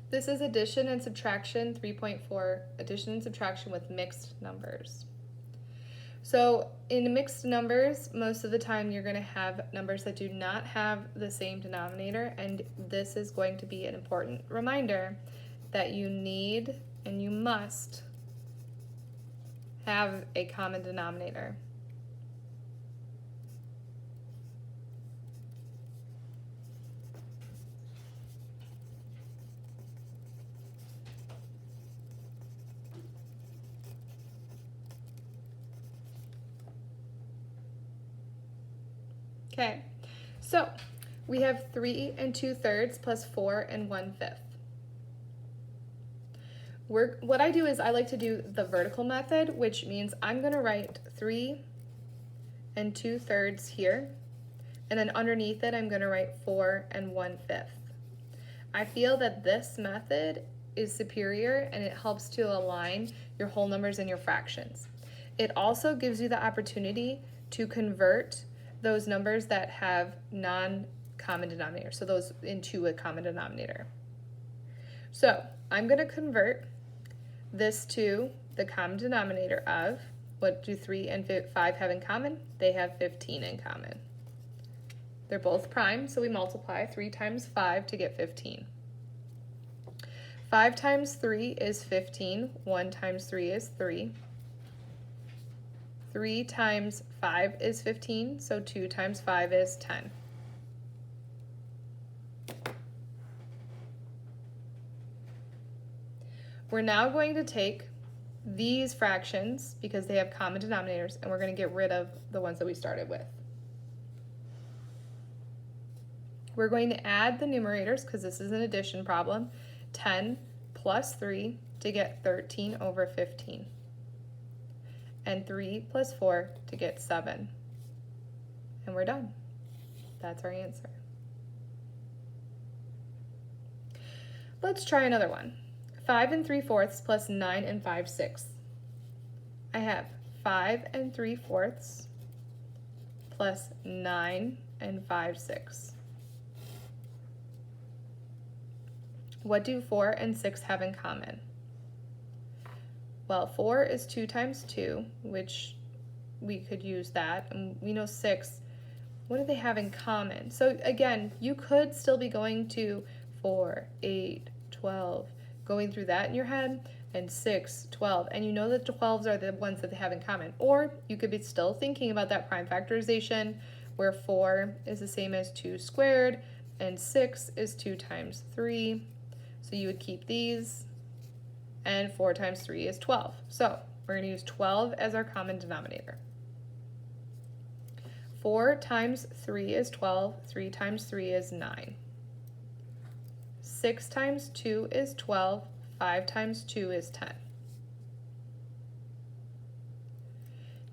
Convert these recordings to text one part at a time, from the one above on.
This is addition and subtraction 3.4, addition and subtraction with mixed numbers. So in mixed numbers, most of the time you're going to have numbers that do not have the same denominator, and this is going to be an important reminder that you need and you must have a common denominator. Okay, so we have 3 2/3 plus 4 1/5. What I do is I like to do the vertical method, which means I'm going to write 3 2/3 here, and then underneath it I'm going to write 4 1/5. I feel that this method is superior and it helps to align your whole numbers and your fractions. It also gives you the opportunity to convert those numbers that have non-common denominator, so those into a common denominator. So I'm going to convert this to the common denominator of, what do 3 and 5 have in common? They have 15 in common. They're both prime, so we multiply 3 times 5 to get 15. 5 times 3 is 15. 1 times 3 is 3. 3 times 5 is 15, so 2 times 5 is 10. We're now going to take these fractions, because they have common denominators, and we're going to get rid of the ones that we started with. We're going to add the numerators, because this is an addition problem, 10 plus 3 to get 13 over 15. And 3 plus 4 to get 7. And we're done. That's our answer. Let's try another one. 5 3/4 plus 9 5/6. I have 5 3/4 plus 9 5/6. What do 4 and 6 have in common? Well, 4 is 2 times 2, which we could use that. And we know 6, what do they have in common? So again, you could still be going to 4, 8, 12, going through that in your head, and 6, 12, and you know that 12s are the ones that they have in common. Or you could be still thinking about that prime factorization, where 4 is the same as 2 squared, and 6 is 2 times 3. So you would keep these, and 4 times 3 is 12. So we're going to use 12 as our common denominator. 4 times 3 is 12. 3 times 3 is 9. 6 times 2 is 12. 5 times 2 is 10.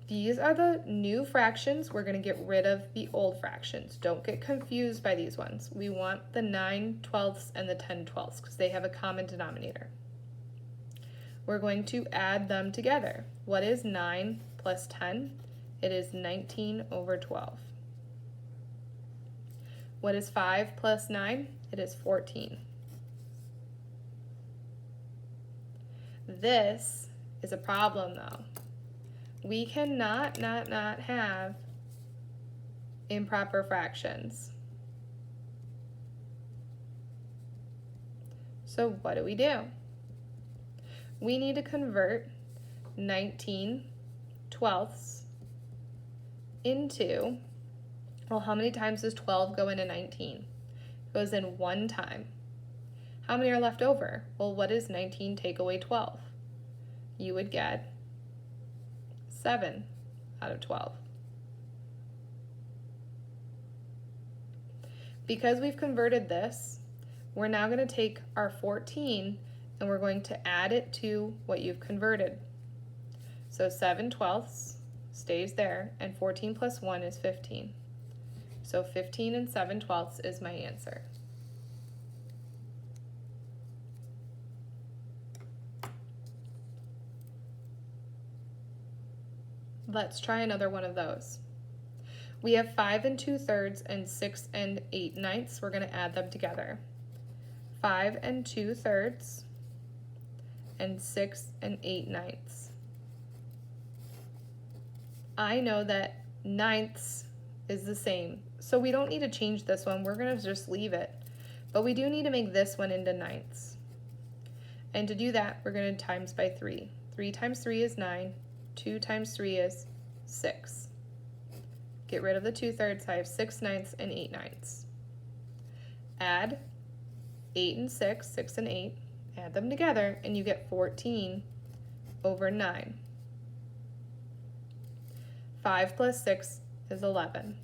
These are the new fractions. We're going to get rid of the old fractions. Don't get confused by these ones. We want the 9/12 and the 10/12 because they have a common denominator. We're going to add them together. What is 9 plus 10? It is 19 over 12. What is 5 plus 9? It is 14. This is a problem though. We cannot not have improper fractions. So what do? We need to convert 19/12 into, well, how many times does 12 go into 19? It goes in one time. How many are left over? Well, what is 19 take away 12? You would get 7 out of 12. Because we've converted this, we're now going to take our 14 and we're going to add it to what you've converted. So 7/12 stays there, and 14 plus 1 is 15. So 15 and 7/12 is my answer. Let's try another one of those. We have 5 2/3 and 6 8/9. We're going to add them together. 5 and 2/3, and 6 and 8/9. I know that 9ths is the same, so we don't need to change this one. We're going to just leave it. But we do need to make this one into 9ths. And to do that, we're going to times by 3. 3 times 3 is 9. 2 times 3 is 6. Get rid of the 2/3. I have 6/9 and 8/9. Add 8 and 6, 6 and 8. Add them together, and you get 14 over 9. 5 plus 6 is 11.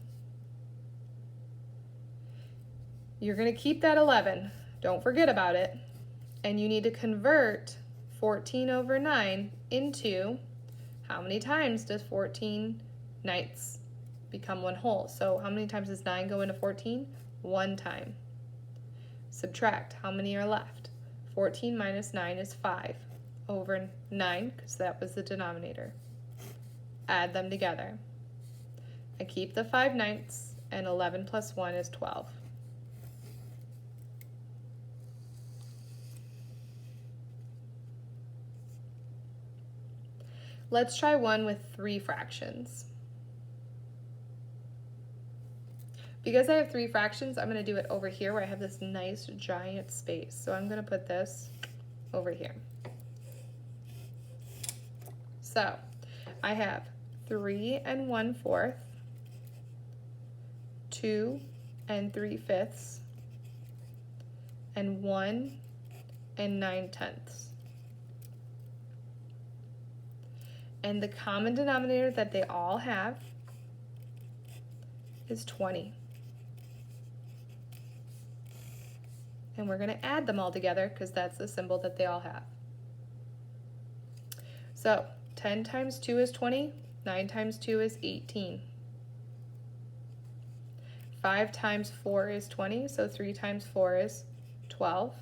You're going to keep that 11. Don't forget about it. And you need to convert 14 over 9 into, how many times does 14/9 become one whole? So how many times does 9 go into 14? 1 time. Subtract. How many are left? 14 minus 9 is 5 over 9, because that was the denominator. Add them together. I keep the 5/9, and 11 plus 1 is 12. Let's try one with 3 fractions. Because I have 3 fractions, I'm going to do it over here where I have this nice giant space. So I'm going to put this over here. So I have 3 and 1/4, 2 and 3/5, and 1 and 9/10. And the common denominator that they all have is 20. And we're going to add them all together because that's the symbol that they all have. So 10 times 2 is 20, 9 times 2 is 18. 5 times 4 is 20, so 3 times 4 is 12.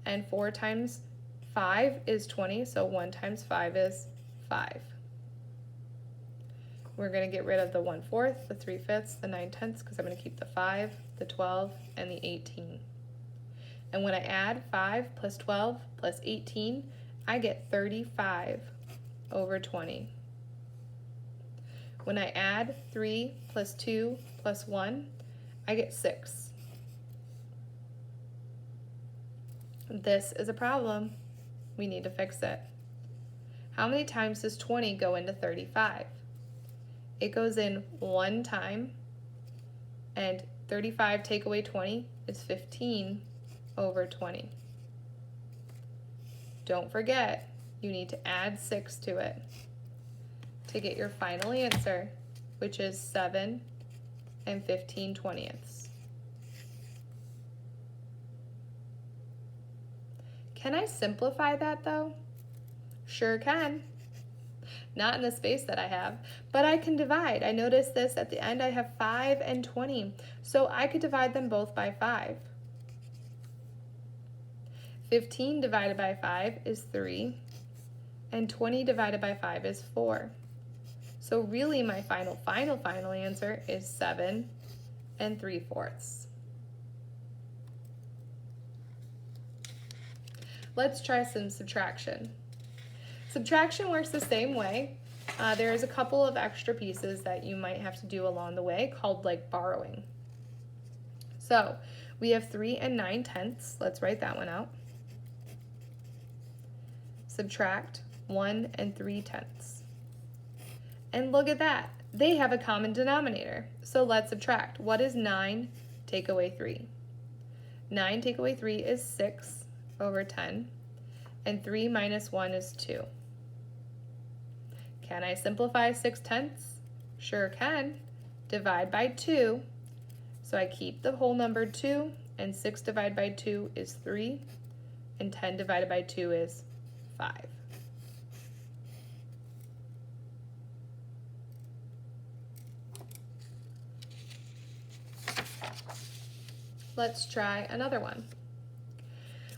And 4 times 5 is 20, so 1 times 5 is 5. We're going to get rid of the 1/4, the 3/5, the 9/10, because I'm going to keep the 5, the 12, and the 18. And when I add 5 plus 12 plus 18, I get 35 over 20. When I add 3 plus 2 plus 1, I get 6. This is a problem. We need to fix it. How many times does 20 go into 35? It goes in 1 time, and 35 take away 20 is 15 over 20. Don't forget, you need to add 6 to it to get your final answer, which is 7 and 15/20. Can I simplify that though? Sure can. Not in the space that I have, but I can divide. I notice this at the end, I have 5 and 20, so I could divide them both by 5. 15 divided by 5 is 3, and 20 divided by 5 is 4. So really my final answer is 7 and 3/4. Let's try some subtraction. Subtraction works the same way. There's a couple of extra pieces that you might have to do along the way called like borrowing. So we have 3 and 9/10. Let's write that one out. Subtract 1 and 3/10. And look at that. They have a common denominator. So let's subtract. What is 9 take away 3? 9 take away 3 is 6 over 10. And 3 minus 1 is 2. Can I simplify 6/10? Sure can. Divide by 2. So I keep the whole number 2, and 6 divided by 2 is 3, and 10 divided by 2 is 5. Let's try another one.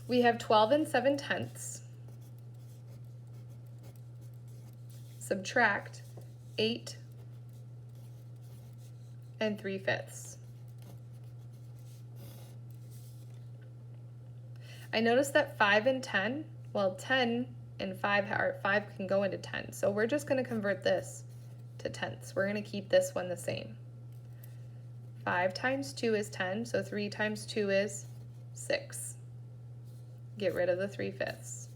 We have 12 and 7/10. Subtract 8 and 3/5. I noticed that 5 and 10, well, 10 and 5 can go into 10. So we're just going to convert this to tenths. We're going to keep this one the same. 5 times 2 is 10, so 3 times 2 is 6. Get rid of the 3/5.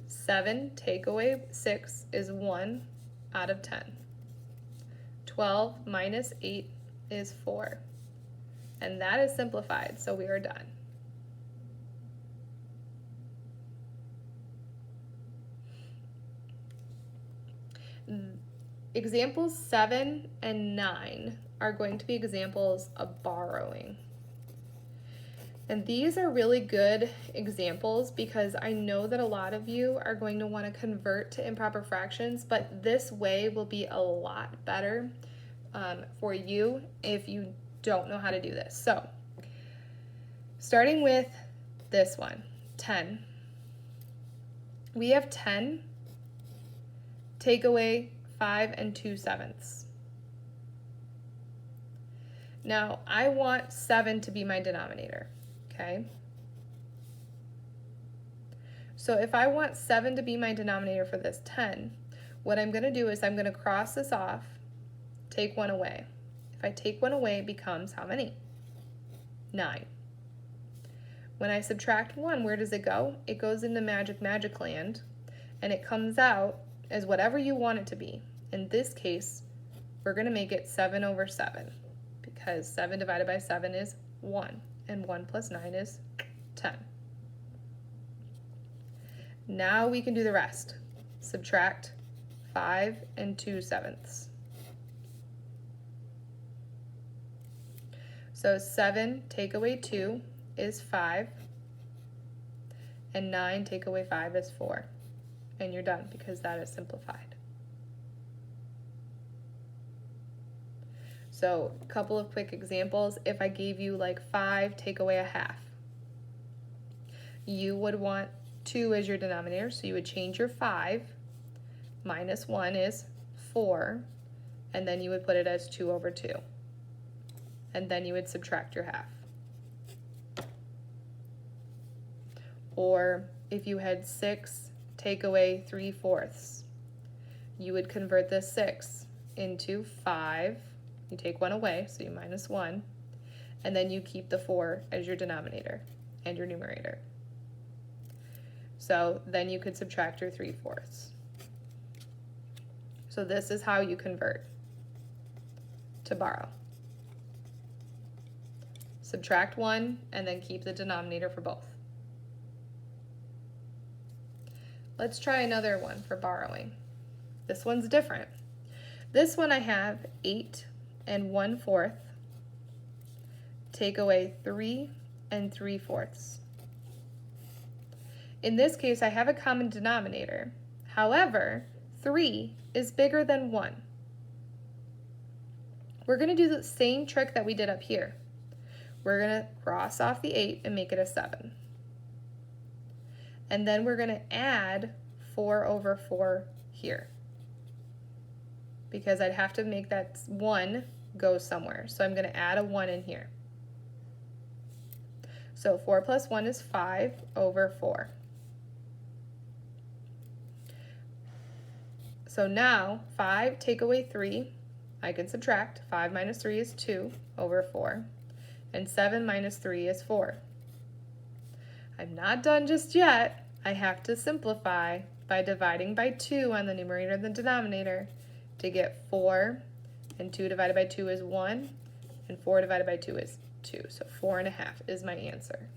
7 take away 6 is 1 out of 10. 12 minus 8 is 4. And that is simplified, so we are done. Examples 7 and 9 are going to be examples of borrowing. And these are really good examples because I know that a lot of you are going to want to convert to improper fractions, but this way will be a lot better for you if you don't know how to do this. So, starting with this one, 10. We have 10, take away 5 and 2/7. Now, I want 7 to be my denominator, okay? So if I want 7 to be my denominator for this 10, what I'm going to do is I'm going to cross this off, take 1 away. If I take 1 away, it becomes how many? 9. When I subtract 1, where does it go? It goes into magic land, and it comes out as whatever you want it to be. In this case, we're going to make it 7 over 7, because 7 divided by 7 is 1, and 1 plus 9 is 10. Now we can do the rest. Subtract 5 and 2/7. So 7 take away 2 is 5, and 9 take away 5 is 4. And you're done because that is simplified. So a couple of quick examples. If I gave you like 5 take away a half, you would want 2 as your denominator, so you would change your 5, minus 1 is 4, and then you would put it as 2 over 2. And then you would subtract your half. Or if you had 6 take away 3/4, you would convert this 6 into 5. You take 1 away, so you minus 1, and then you keep the 4 as your denominator and your numerator. So then you could subtract your 3/4. So this is how you convert to borrow. Subtract 1 and then keep the denominator for both. Let's try another one for borrowing. This one's different. This one I have 8 and 1/4, take away 3 and 3/4. In this case, I have a common denominator. However, 3 is bigger than 1. We're going to do the same trick that we did up here. We're going to cross off the 8 and make it a 7. And then we're going to add 4 over 4 here, because I'd have to make that 1 go somewhere. So I'm going to add a 1 in here. So 4 plus 1 is 5 over 4. So now 5 take away 3, I can subtract. 5 minus 3 is 2 over 4. And 7 minus 3 is 4. I'm not done just yet. I have to simplify by dividing by 2 on the numerator and the denominator to get 4, and 2 divided by 2 is 1, and 4 divided by 2 is 2. So 4.5 is my answer.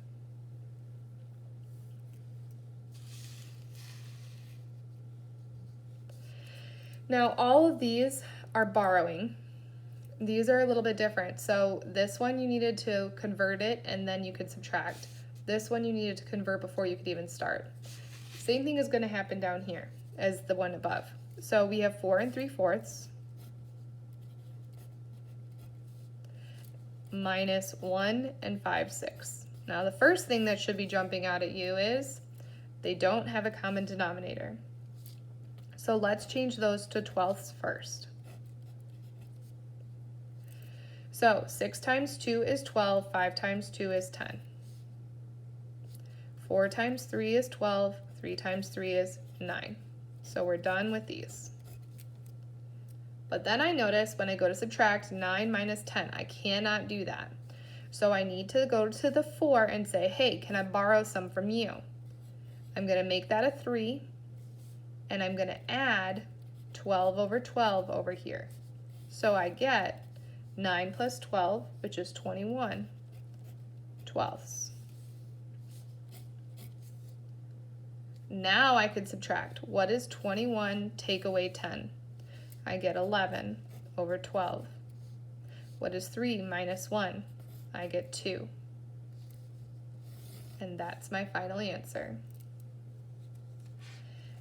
Now all of these are borrowing. These are a little bit different. So this one you needed to convert it and then you could subtract. This one you needed to convert before you could even start. Same thing is going to happen down here as the one above. So we have 4 and 3/4 minus 1 and 5/6. Now the first thing that should be jumping out at you is they don't have a common denominator. So let's change those to 12ths first. So 6 times 2 is 12, 5 times 2 is 10. 4 times 3 is 12, 3 times 3 is 9. So we're done with these. But then I notice when I go to subtract 9 minus 10, I cannot do that. So I need to go to the 4 and say, hey, can I borrow some from you? I'm going to make that a 3, and I'm going to add 12 over 12 over here. So I get 9 plus 12, which is 21 twelfths. Now I could subtract. What is 21 take away 10? I get 11 over 12. What is 3 minus 1? I get 2. And that's my final answer.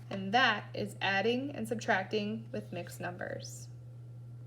And that is adding and subtracting with mixed numbers.